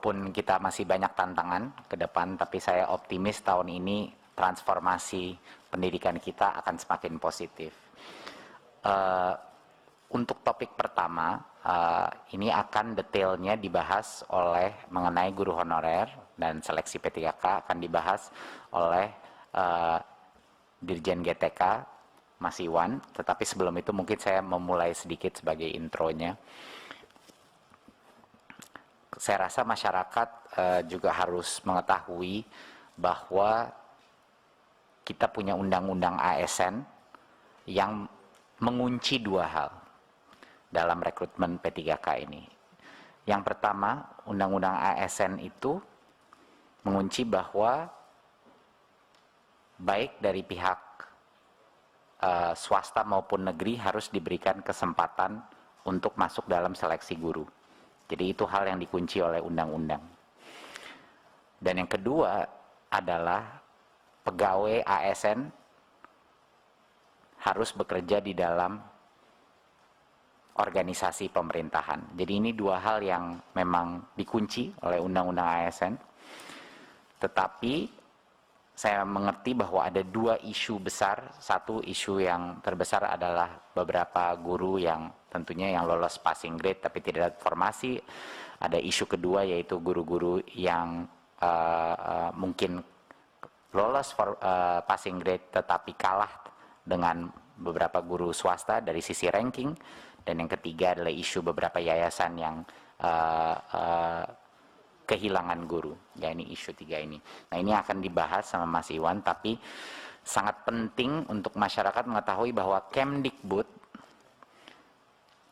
walaupun kita masih banyak tantangan ke depan, tapi saya optimis tahun ini transformasi pendidikan kita akan semakin positif. Untuk topik pertama, ini akan detailnya dibahas oleh mengenai guru honorer dan seleksi P3K akan dibahas oleh Dirjen GTK Mas Iwan, tetapi sebelum itu mungkin saya memulai sedikit sebagai intronya. Saya rasa masyarakat juga harus mengetahui bahwa kita punya undang-undang ASN yang mengunci dua hal dalam rekrutmen P3K ini. Yang pertama, undang-undang ASN itu mengunci bahwa baik dari pihak swasta maupun negeri harus diberikan kesempatan untuk masuk dalam seleksi guru. Jadi itu hal yang dikunci oleh undang-undang. Dan yang kedua adalah pegawai ASN harus bekerja di dalam organisasi pemerintahan. Jadi ini dua hal yang memang dikunci oleh undang-undang ASN. Tetapi saya mengerti bahwa ada dua isu besar. Satu isu yang terbesar adalah beberapa guru yang tentunya yang lolos passing grade tapi tidak ada formasi. Ada isu kedua yaitu guru-guru yang mungkin lolos passing grade tetapi kalah dengan beberapa guru swasta dari sisi ranking. Dan yang ketiga adalah isu beberapa yayasan yang kehilangan guru. Ya, ini isu tiga ini. Nah, ini akan dibahas sama Mas Iwan, tapi sangat penting untuk masyarakat mengetahui bahwa Kemdikbud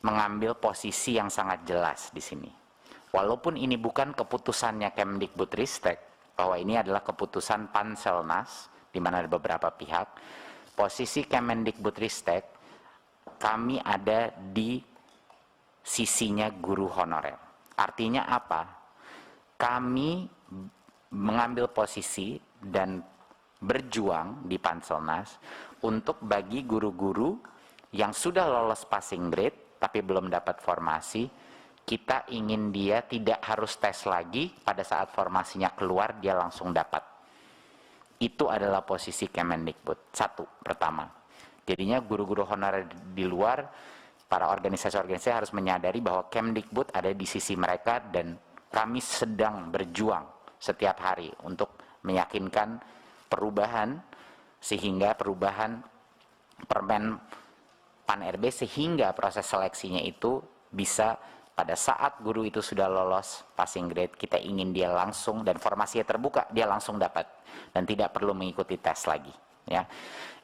mengambil posisi yang sangat jelas di sini. Walaupun ini bukan keputusannya Kemdikbudristek, bahwa ini adalah keputusan Panselnas, di mana ada beberapa pihak, posisi Kemendikbudristek, kami ada di sisinya guru honorer. Artinya apa? Kami mengambil posisi dan berjuang di Panselnas untuk bagi guru-guru yang sudah lolos passing grade tapi belum dapat formasi, kita ingin dia tidak harus tes lagi, pada saat formasinya keluar dia langsung dapat. Itu adalah posisi Kemendikbud. Satu, pertama. Jadinya guru-guru honorer di luar, para organisasi-organisasi harus menyadari bahwa Kemdikbud ada di sisi mereka dan kami sedang berjuang setiap hari untuk meyakinkan perubahan, sehingga perubahan Permen Pan-RB sehingga proses seleksinya itu bisa pada saat guru itu sudah lolos passing grade, kita ingin dia langsung dan formasinya terbuka, dia langsung dapat dan tidak perlu mengikuti tes lagi. Ya,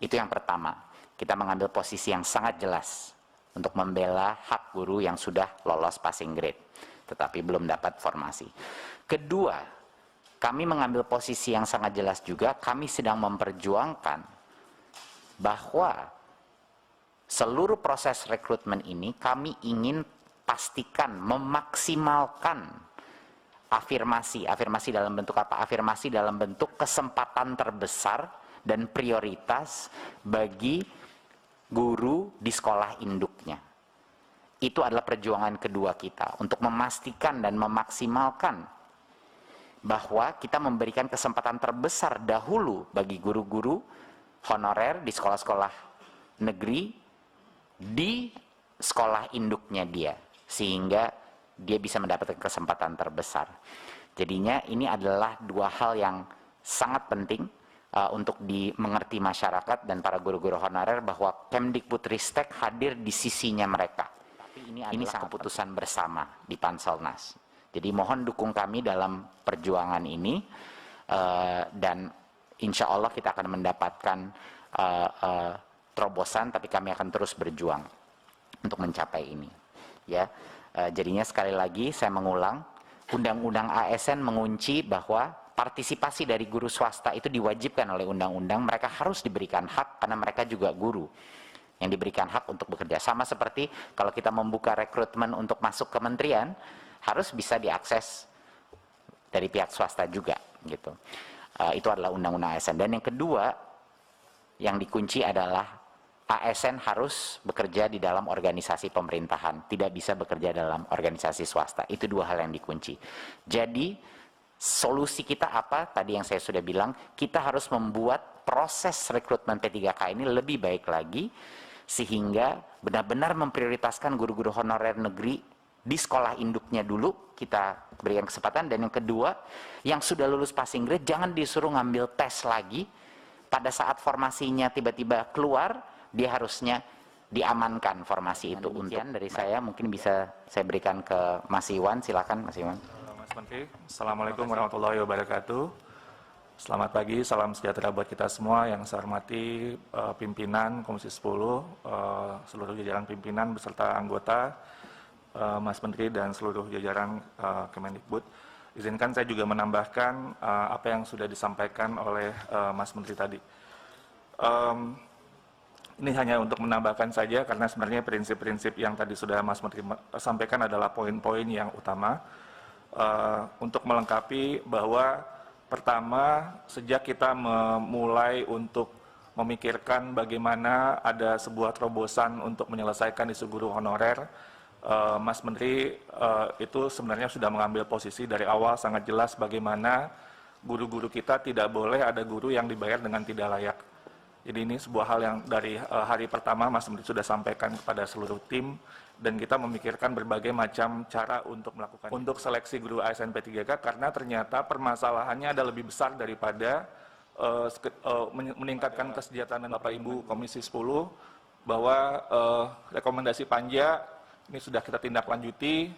itu yang pertama. Kita mengambil posisi yang sangat jelas untuk membela hak guru yang sudah lolos passing grade tetapi belum dapat formasi. Kedua, kami mengambil posisi yang sangat jelas juga, kami sedang memperjuangkan bahwa seluruh proses rekrutmen ini kami ingin pastikan memaksimalkan afirmasi dalam bentuk apa? Afirmasi dalam bentuk kesempatan terbesar dan prioritas bagi guru di sekolah induknya. Itu adalah perjuangan kedua kita untuk memastikan dan memaksimalkan bahwa kita memberikan kesempatan terbesar dahulu bagi guru-guru honorer di sekolah-sekolah negeri di sekolah induknya dia, sehingga dia bisa mendapatkan kesempatan terbesar. Jadinya ini adalah dua hal yang sangat penting untuk dimengerti masyarakat dan para guru-guru honorer bahwa Kemdikbudristek hadir di sisinya mereka. Ini sangat keputusan bersama di Panselnas. Jadi mohon dukung kami dalam perjuangan ini dan insya Allah kita akan mendapatkan terobosan, tapi kami akan terus berjuang untuk mencapai ini. Ya, jadinya sekali lagi saya mengulang, Undang-Undang ASN mengunci bahwa partisipasi dari guru swasta itu diwajibkan oleh undang-undang. Mereka harus diberikan hak karena mereka juga guru yang diberikan hak untuk bekerja. Sama seperti kalau kita membuka rekrutmen untuk masuk kementerian, harus bisa diakses dari pihak swasta juga, gitu. Itu adalah undang-undang ASN. Dan yang kedua yang dikunci adalah ASN harus bekerja di dalam organisasi pemerintahan, tidak bisa bekerja dalam organisasi swasta. Itu dua hal yang dikunci. Jadi solusi kita apa? Tadi yang saya sudah bilang, kita harus membuat proses rekrutmen P3K ini lebih baik lagi, sehingga benar-benar memprioritaskan guru-guru honorer negeri di sekolah induknya dulu, kita berikan kesempatan. Dan yang kedua, yang sudah lulus passing grade jangan disuruh ngambil tes lagi. Pada saat formasinya tiba-tiba keluar, dia harusnya diamankan formasi itu. Untuk dari saya mungkin bisa saya berikan ke Mas Iwan. Silakan Mas Iwan. Mas Menteri, Assalamualaikum warahmatullahi wabarakatuh. Selamat pagi, salam sejahtera buat kita semua. Yang saya hormati pimpinan Komisi 10, seluruh jajaran pimpinan beserta anggota, Mas Menteri dan seluruh jajaran Kemendikbud. Izinkan saya juga menambahkan apa yang sudah disampaikan oleh Mas Menteri tadi. Ini hanya untuk menambahkan saja, karena sebenarnya prinsip-prinsip yang tadi sudah Mas Menteri sampaikan adalah poin-poin yang utama. Untuk melengkapi bahwa pertama, sejak kita memulai untuk memikirkan bagaimana ada sebuah terobosan untuk menyelesaikan isu guru honorer, Mas Menteri itu sebenarnya sudah mengambil posisi dari awal sangat jelas bagaimana guru-guru kita tidak boleh ada guru yang dibayar dengan tidak layak. Jadi ini sebuah hal yang dari hari pertama Mas Menteri sudah sampaikan kepada seluruh tim, dan kita memikirkan berbagai macam cara untuk melakukan untuk seleksi guru ASN P3K, karena ternyata permasalahannya ada lebih besar daripada meningkatkan kesejahteraan. Bapak Ibu Komisi 10, bahwa rekomendasi Panja ini sudah kita tindak lanjuti,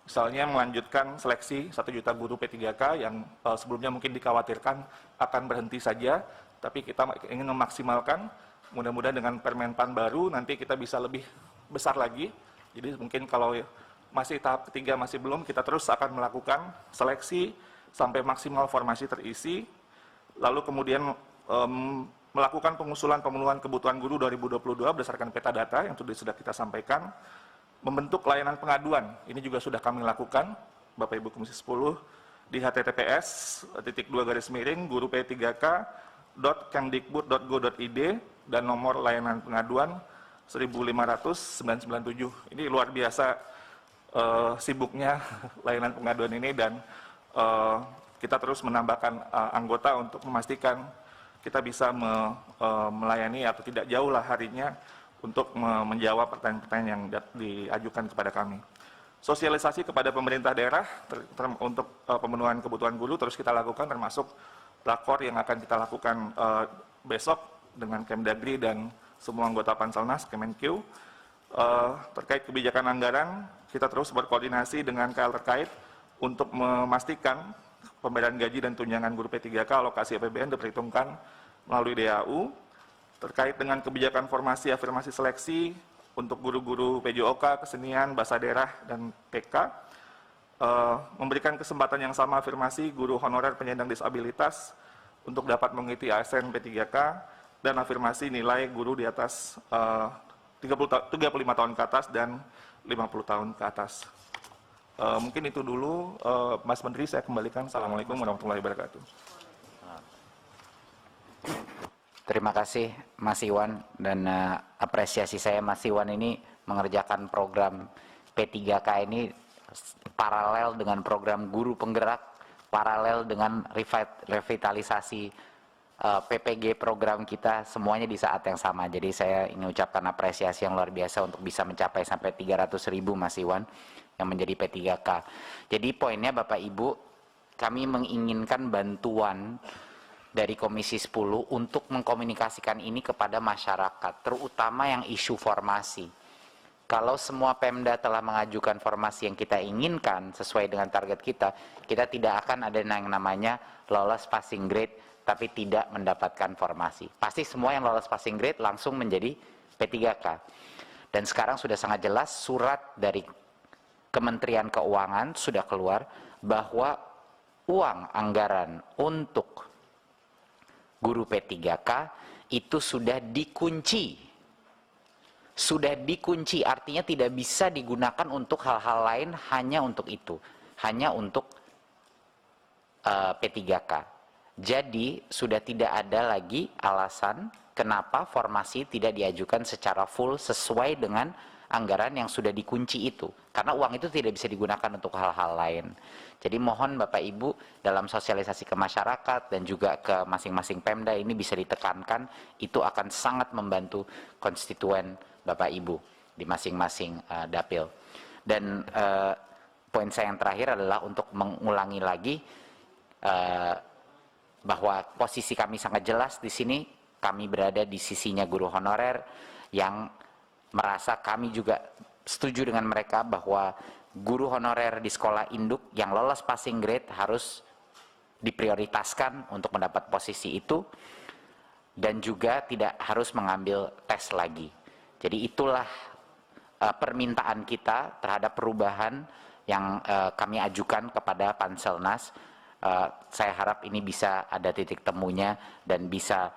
misalnya melanjutkan seleksi 1 juta guru P3K yang sebelumnya mungkin dikhawatirkan akan berhenti saja, tapi kita ingin memaksimalkan. Mudah-mudahan dengan Permenpan baru nanti kita bisa lebih besar lagi. Jadi mungkin kalau masih tahap ketiga masih belum, kita terus akan melakukan seleksi sampai maksimal formasi terisi, lalu kemudian melakukan pengusulan pemenuhan kebutuhan guru 2022 berdasarkan peta data yang sudah kita sampaikan, membentuk layanan pengaduan. Ini juga sudah kami lakukan, Bapak Ibu Komisi 10, di https://guru p3k.kemdikbud.go.id dan nomor layanan pengaduan 15997. Ini luar biasa sibuknya layanan pengaduan ini, dan kita terus menambahkan anggota untuk memastikan kita bisa melayani atau tidak jauh lah harinya untuk menjawab pertanyaan-pertanyaan yang diajukan kepada kami. Sosialisasi kepada pemerintah daerah untuk pemenuhan kebutuhan guru terus kita lakukan, termasuk rakor yang akan kita lakukan besok dengan Kemdagri dan semua anggota Panselnas, Kemenkeu. Terkait kebijakan anggaran, kita terus berkoordinasi dengan KL terkait untuk memastikan pembayaran gaji dan tunjangan guru P3K alokasi APBN diperhitungkan melalui DAU. Terkait dengan kebijakan formasi afirmasi seleksi untuk guru-guru PJOK, kesenian, bahasa daerah, dan TK, memberikan kesempatan yang sama afirmasi guru honorer penyandang disabilitas untuk dapat mengikuti ASN P3K, dan afirmasi nilai guru di atas 35 tahun ke atas dan 50 tahun ke atas. Mungkin itu dulu, Mas Menteri, saya kembalikan. Assalamualaikum warahmatullahi wabarakatuh. Terima kasih Mas Iwan, dan apresiasi saya Mas Iwan ini mengerjakan program P3K ini paralel dengan program guru penggerak, paralel dengan revitalisasi PPG program kita, semuanya di saat yang sama. Jadi saya ingin ucapkan apresiasi yang luar biasa untuk bisa mencapai sampai 300.000 Mas Iwan yang menjadi P3K. Jadi poinnya Bapak Ibu, kami menginginkan bantuan dari Komisi 10 untuk mengkomunikasikan ini kepada masyarakat, terutama yang isu formasi. Kalau semua Pemda telah mengajukan formasi yang kita inginkan sesuai dengan target kita, kita tidak akan ada yang namanya lolos passing grade tapi tidak mendapatkan formasi. Pasti semua yang lolos passing grade langsung menjadi P3K. Dan sekarang sudah sangat jelas surat dari Kementerian Keuangan sudah keluar bahwa uang anggaran untuk guru P3K itu sudah dikunci. Sudah dikunci, artinya tidak bisa digunakan untuk hal-hal lain, hanya untuk itu. Hanya untuk P3K. Jadi sudah tidak ada lagi alasan kenapa formasi tidak diajukan secara full sesuai dengan anggaran yang sudah dikunci itu. Karena uang itu tidak bisa digunakan untuk hal-hal lain. Jadi mohon Bapak Ibu dalam sosialisasi ke masyarakat dan juga ke masing-masing Pemda ini bisa ditekankan, itu akan sangat membantu konstituen Bapak Ibu di masing-masing dapil. Dan poin saya yang terakhir adalah untuk mengulangi lagi bahwa posisi kami sangat jelas di sini. Kami berada di sisinya guru honorer yang merasa kami juga setuju dengan mereka bahwa guru honorer di sekolah induk yang lolos passing grade harus diprioritaskan untuk mendapat posisi itu dan juga tidak harus mengambil tes lagi. Jadi itulah permintaan kita terhadap perubahan yang kami ajukan kepada Panselnas. Saya harap ini bisa ada titik temunya dan bisa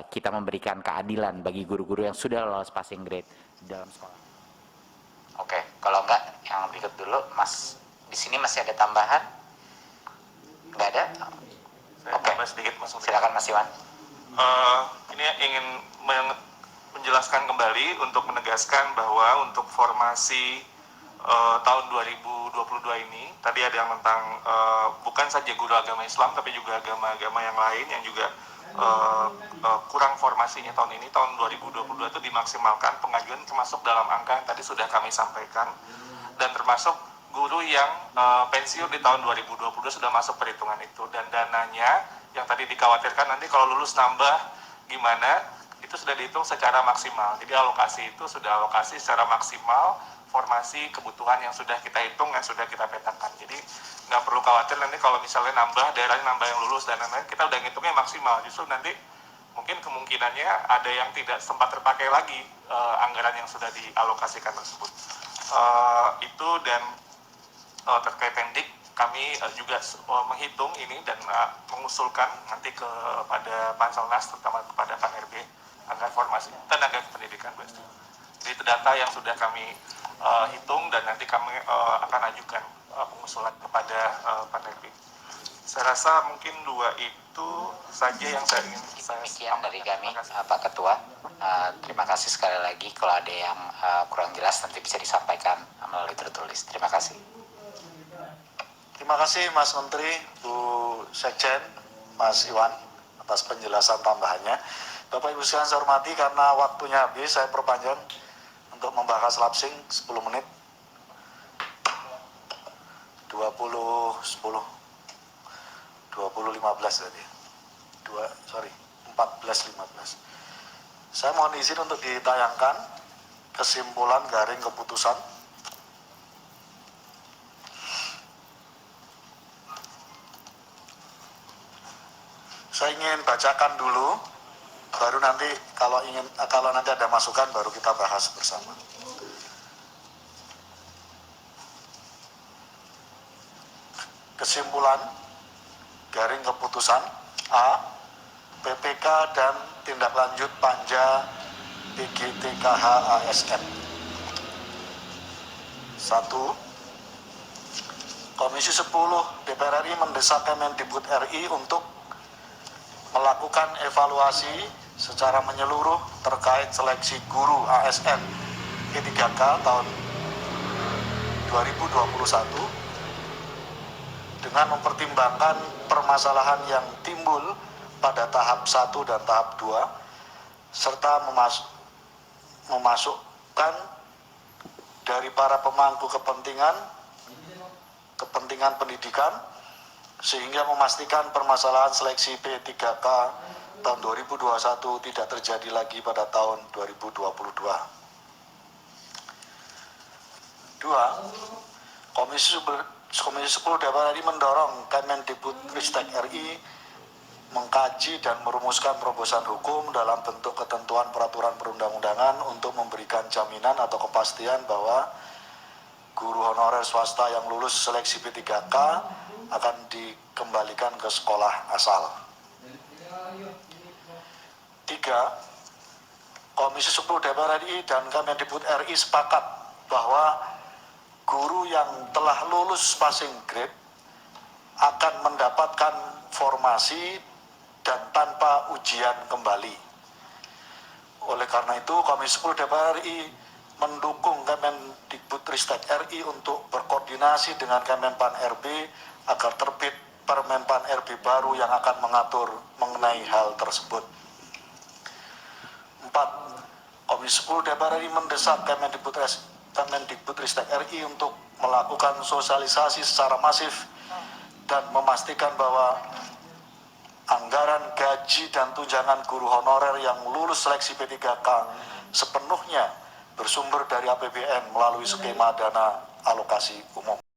kita memberikan keadilan bagi guru-guru yang sudah lolos passing grade di dalam sekolah. Oke, kalau enggak yang berikut dulu, Mas. Di sini masih ada tambahan? Enggak ada? Oke, sedikit, Mas. Silakan Mas Iwan. Ini ingin menjelaskan kembali untuk menegaskan bahwa untuk formasi tahun 2022 ini tadi ada yang tentang bukan saja guru agama Islam tapi juga agama-agama yang lain yang juga kurang formasinya tahun ini. Tahun 2022 itu dimaksimalkan pengajuan termasuk dalam angka yang tadi sudah kami sampaikan, dan termasuk guru yang pensiun di tahun 2022 sudah masuk perhitungan itu, dan dananya yang tadi dikhawatirkan nanti kalau lulus nambah gimana, itu sudah dihitung secara maksimal. Jadi alokasi itu sudah alokasi secara maksimal formasi kebutuhan yang sudah kita hitung, yang sudah kita petakan. Jadi nggak perlu khawatir nanti kalau misalnya nambah, daerahnya nambah yang lulus dan lain-lain, kita udah ngitungnya maksimal. Justru nanti mungkin kemungkinannya ada yang tidak sempat terpakai lagi anggaran yang sudah dialokasikan tersebut. Itu dan terkait pendik, kami juga menghitung ini dan mengusulkan nanti kepada Panselnas, terutama kepada Pan RB, agar formasi tenaga pendidikan. Jadi itu data yang sudah kami hitung dan nanti kami akan ajukan pengusulan kepada Pan RB. Saya rasa mungkin dua itu saja yang saya ingin demikian dari kami, Pak Ketua. Terima kasih sekali lagi. Kalau ada yang kurang jelas nanti bisa disampaikan melalui tertulis. Terima kasih. Terima kasih Mas Menteri, Bu Sekjen, Mas Iwan atas penjelasan tambahannya. Bapak Ibu sekalian saya hormati, karena waktunya habis saya perpanjang untuk membahas lapsing 10 menit. 20.10 20.15 tadi. 14.15. Saya mohon izin untuk ditayangkan kesimpulan garing keputusan. Saya ingin bacakan dulu, baru nanti kalau nanti ada masukan baru kita bahas bersama. Kesimpulan garing keputusan A, PPK dan tindak lanjut Panja PGTKH ASN. 1. Komisi 10 DPR RI mendesak Kemendikbud RI untuk melakukan evaluasi secara menyeluruh terkait seleksi guru ASN P3K tahun 2021 dengan mempertimbangkan permasalahan yang timbul pada tahap 1 dan tahap 2 serta memasukkan dari para pemangku kepentingan pendidikan sehingga memastikan permasalahan seleksi P3K tahun 2021 tidak terjadi lagi pada tahun 2022. 2. Komisi 10 DPR RI mendorong Kemendikbudristek RI mengkaji dan merumuskan terobosan hukum dalam bentuk ketentuan peraturan perundang-undangan untuk memberikan jaminan atau kepastian bahwa guru honorer swasta yang lulus seleksi P3K akan dikembalikan ke sekolah asal. 3. Komisi 10 DPR RI dan Kemendikbud RI sepakat bahwa guru yang telah lulus passing grade akan mendapatkan formasi reklamasi dan tanpa ujian kembali. Oleh karena itu, Komisi 10 DPR RI mendukung Kemendikbudristek RI untuk berkoordinasi dengan Kemenpan RB agar terbit Permenpan RB baru yang akan mengatur mengenai hal tersebut. 4. Komisi 10 DPR RI mendesak Kemendikbudristek RI untuk melakukan sosialisasi secara masif dan memastikan bahwa anggaran gaji dan tunjangan guru honorer yang lulus seleksi P3K sepenuhnya bersumber dari APBN melalui skema dana alokasi umum.